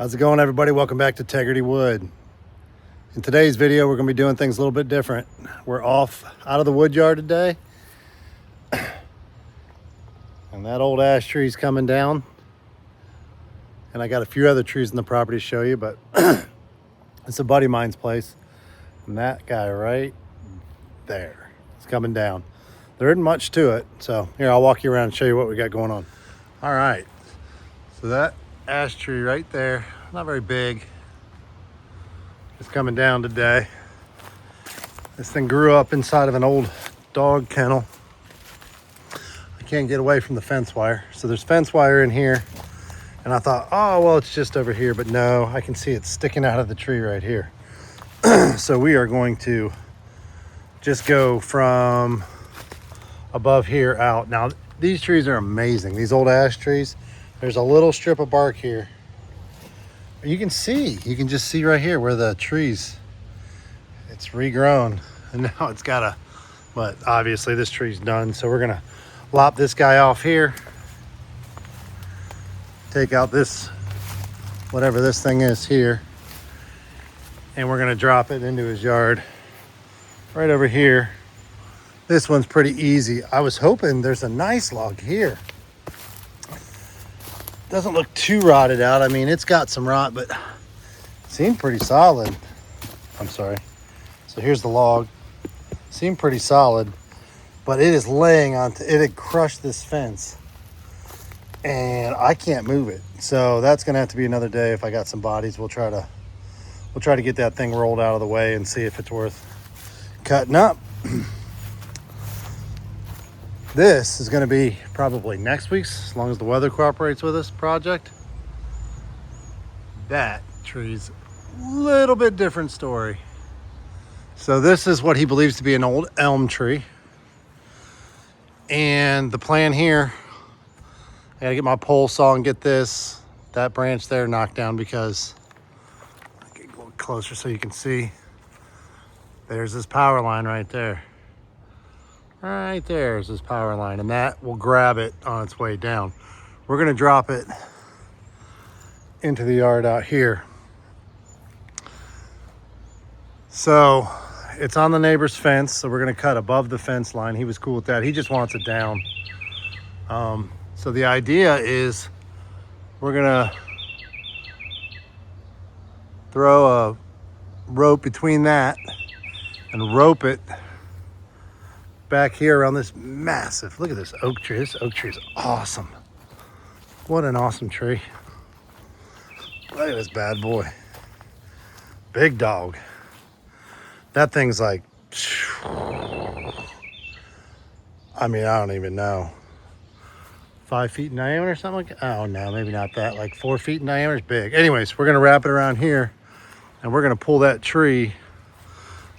How's it going, everybody? Welcome back to Integrity Wood. In today's video, we're going to be doing things a little bit different. We're off out of the wood yard today. And that old ash tree's coming down. And I got a few other trees in the property to show you, but it's a buddy of mine's place. And that guy right there is coming down. There isn't much to it. So here, I'll walk you around and show you what we got going on. All right. So that ash tree right there, not very big, it's coming down today. This thing grew up inside of an old dog kennel. I can't get away from the fence wire, so there's fence wire in here, and I thought, oh well, it's just over here, but no, I can see it sticking out of the tree right here. So we are going to just go from above here out. Now these trees are amazing, these old ash trees. There's a little strip of bark here. You can just see right here where the trees, it's regrown. And now it's got a, but obviously this tree's done. So we're gonna lop this guy off here. Take out this, whatever this thing is here. And we're gonna drop it into his yard right over here. This one's pretty easy. I was hoping there's a nice log here. Doesn't look too rotted out. I mean, it's got some rot, but it seemed pretty solid. I'm sorry. So here's the log. Seemed pretty solid, but it is laying on, it had crushed this fence and I can't move it. So that's gonna have to be another day. If I got some bodies, we'll try to get that thing rolled out of the way and see if it's worth cutting up. This is going to be probably next week's, as long as the weather cooperates with us, project. That tree's a little bit different story. So this is what he believes to be an old elm tree. And the plan here, I gotta get my pole saw and get that branch there knocked down, because I'll get a little closer so you can see. There's this power line right there. Right there is this power line, and that will grab it on its way down. We're gonna drop it into the yard out here. So it's on the neighbor's fence, so we're gonna cut above the fence line. He was cool with that. He just wants it down. So the idea is we're gonna throw a rope between that and rope it back here around this massive, look at this oak tree. This oak tree is awesome. What an awesome tree. Look at this bad boy. Big dog. That thing's like, I mean, I don't even know. 5 feet in diameter or something like that? Oh no, maybe not that. Like 4 feet in diameter. It's big. Anyways, we're gonna wrap it around here and we're gonna pull that tree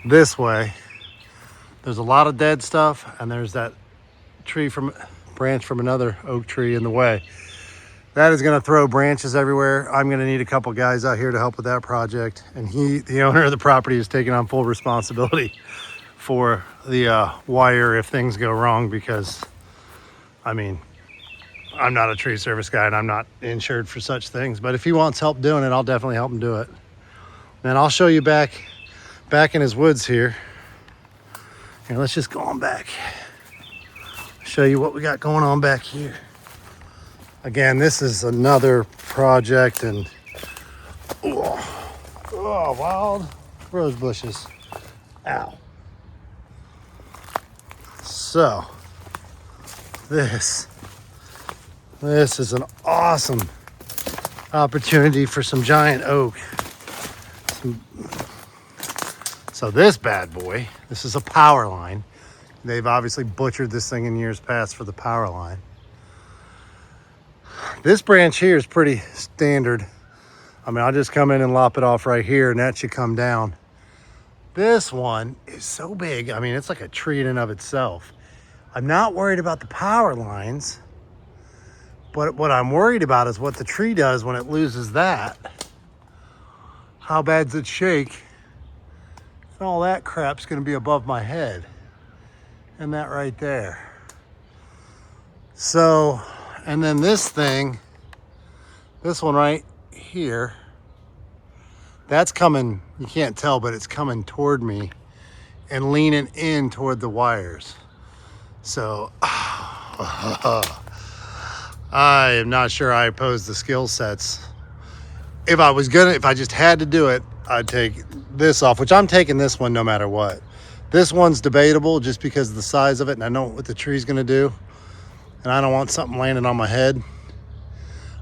this way. There's a lot of dead stuff, and there's that branch from another oak tree in the way. That is gonna throw branches everywhere. I'm gonna need a couple guys out here to help with that project. And the owner of the property, is taking on full responsibility for the wire if things go wrong, because, I mean, I'm not a tree service guy and I'm not insured for such things. But if he wants help doing it, I'll definitely help him do it. And I'll show you back in his woods here. Here, let's just go on back. Show you what we got going on back here. Again, this is another project, and wild rose bushes. Ow. So this is an awesome opportunity for some giant oak. So this bad boy, this is a power line. They've obviously butchered this thing in years past for the power line. This branch here is pretty standard. I mean, I'll just come in and lop it off right here and that should come down. This one is so big. I mean, it's like a tree in and of itself. I'm not worried about the power lines, but what I'm worried about is what the tree does when it loses that. How bad's it shake? All that crap's gonna be above my head. And that right there. So, and then this thing, this one right here, That's coming, you can't tell, but it's coming toward me and leaning in toward the wires. So I am not sure I oppose the skill sets. If I just had to do it, I'd take this off, which I'm taking this one no matter what. This one's debatable just because of the size of it, and I know what the tree's gonna do, and I don't want something landing on my head.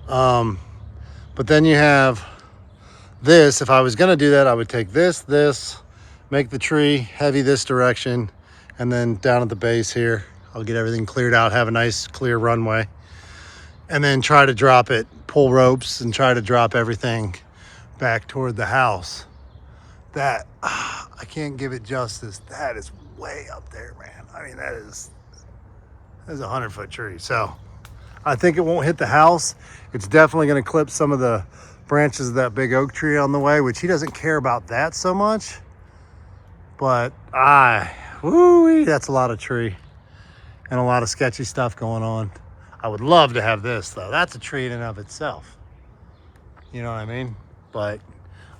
But then you have this. If I was gonna do that, I would take this, make the tree heavy this direction, and then down at the base here, I'll get everything cleared out, have a nice clear runway, and then try to drop it, pull ropes, and try to drop everything back toward the house. That, I can't give it justice. That is way up there, man. I mean, that is a 100-foot tree. So I think it won't hit the house. It's definitely going to clip some of the branches of that big oak tree on the way, which he doesn't care about that so much. But that's a lot of tree and a lot of sketchy stuff going on. I would love to have this though. That's a tree in and of itself. You know what I mean? But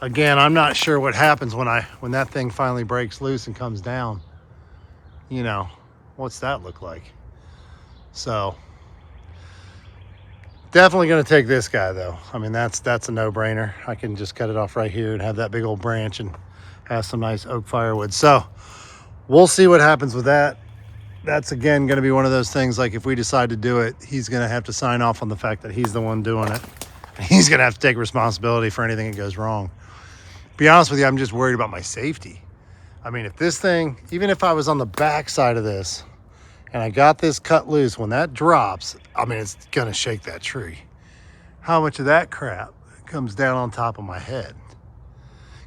again, I'm not sure what happens when that thing finally breaks loose and comes down. You know, what's that look like? So definitely going to take this guy though. I mean, that's a no-brainer. I can just cut it off right here and have that big old branch and have some nice oak firewood. So we'll see what happens with that. That's again going to be one of those things, like if we decide to do it, he's going to have to sign off on the fact that he's the one doing it. He's going to have to take responsibility for anything that goes wrong. Be honest with you, I'm just worried about my safety. I mean, if this thing, even if I was on the back side of this and I got this cut loose, when that drops, I mean, it's going to shake that tree. How much of that crap comes down on top of my head?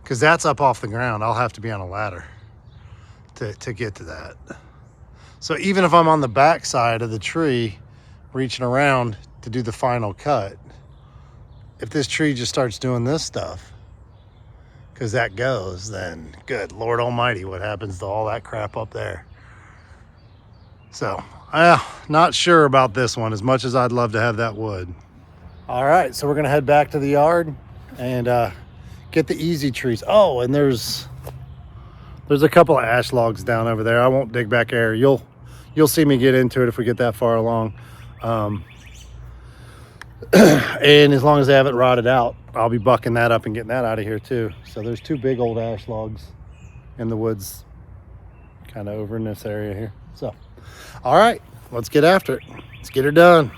Because that's up off the ground. I'll have to be on a ladder to get to that. So even if I'm on the back side of the tree, reaching around to do the final cut, if this tree just starts doing this stuff, because that goes, then good Lord Almighty, what happens to all that crap up there? So, not sure about this one, as much as I'd love to have that wood. All right, so we're gonna head back to the yard and get the easy trees. Oh, and there's a couple of ash logs down over there. I won't dig back there. You'll see me get into it if we get that far along. And as long as they haven't rotted out, I'll be bucking that up and getting that out of here too. So there's two big old ash logs in the woods kind of over in this area here. So, all right, let's get after it. Let's get her done.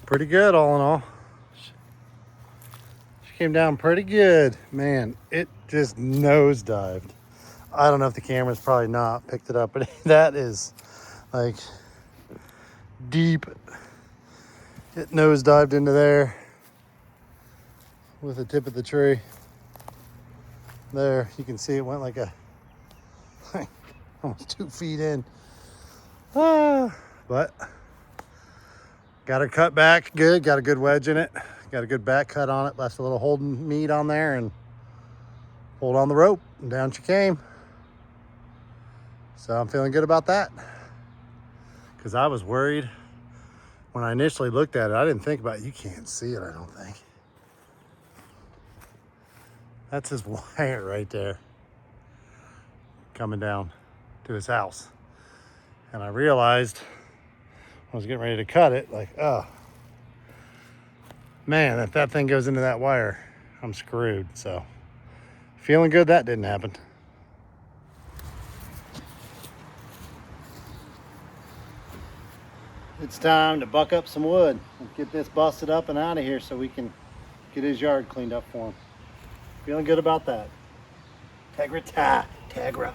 pretty good all in all. She came down pretty good. Man, it just nosedived. I don't know if the camera's probably not picked it up, but that is like deep. It nosedived into there with the tip of the tree. There, you can see it went like a almost 2 feet in. But got her cut back good, got a good wedge in it, got a good back cut on it, left a little holding meat on there and pulled on the rope and down she came. So I'm feeling good about that, because I was worried when I initially looked at it. I didn't think about it. You can't see it, I don't think. That's his wire right there coming down to his house. And I realized when I was getting ready to cut it, like, oh man, if that thing goes into that wire, I'm screwed. So feeling good that didn't happen. It's time to buck up some wood and get this busted up and out of here so we can get his yard cleaned up for him. Feeling good about that. Tegra.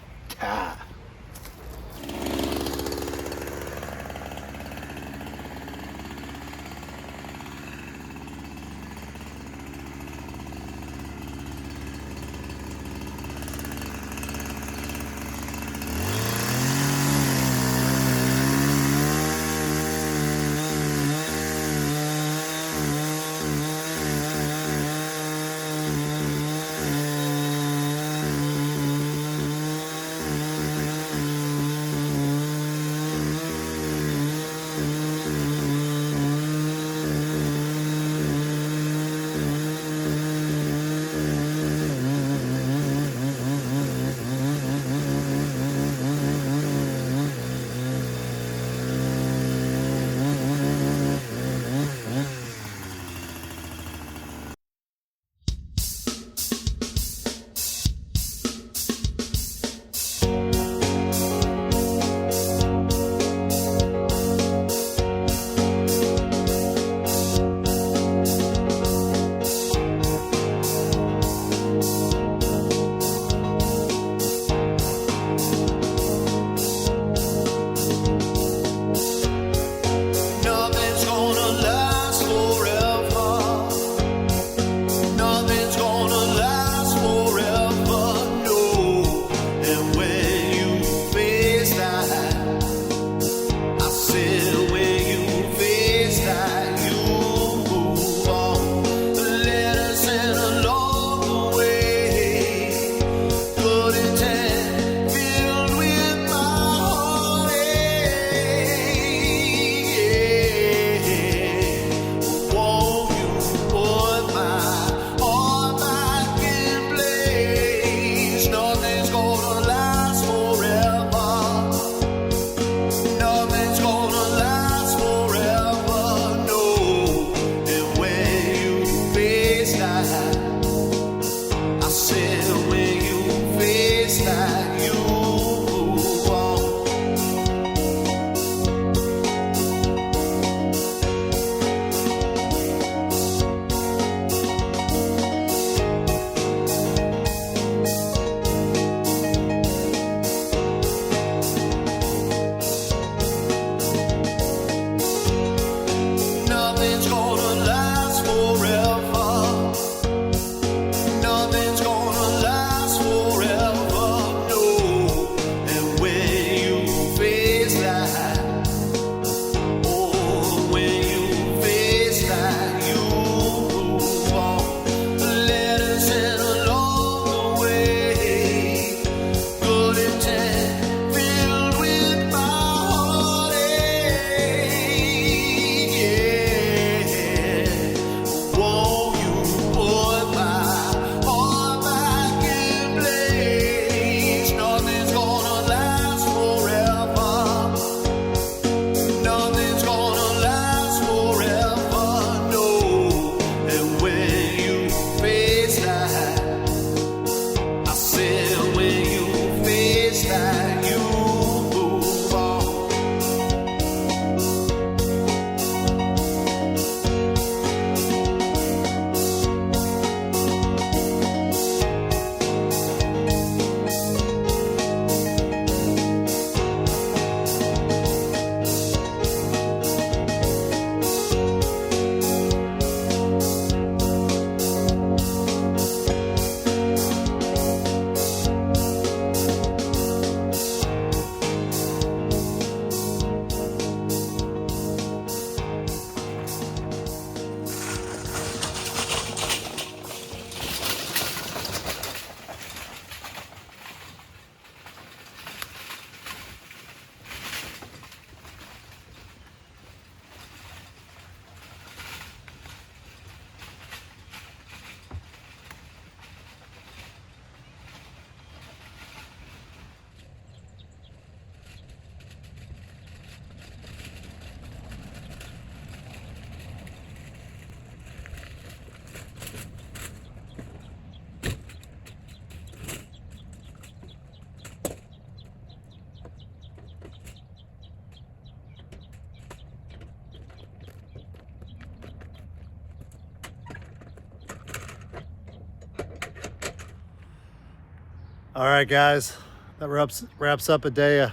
All right, guys, that wraps up a day of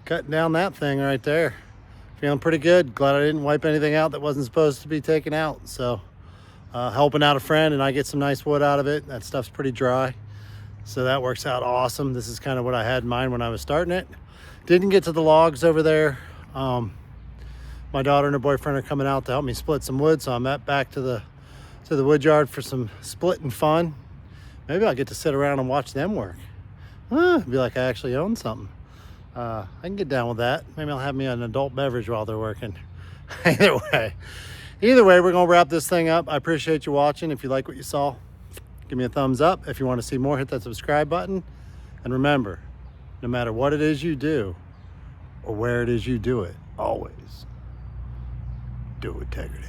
cutting down that thing right there. Feeling pretty good. Glad I didn't wipe anything out that wasn't supposed to be taken out. So helping out a friend, and I get some nice wood out of it. That stuff's pretty dry, so that works out awesome. This is kind of what I had in mind when I was starting it. Didn't get to the logs over there. My daughter and her boyfriend are coming out to help me split some wood, so I'm back to the wood yard for some splitting fun. Maybe I'll get to sit around and watch them work. Be like I actually own something. I can get down with that. Maybe I'll have me an adult beverage while they're working. Either way, we're gonna wrap this thing up. I appreciate you watching. If you like what you saw, give me a thumbs up. If you want to see more, hit that subscribe button. And remember, no matter what it is you do or where it is you do it, always do integrity.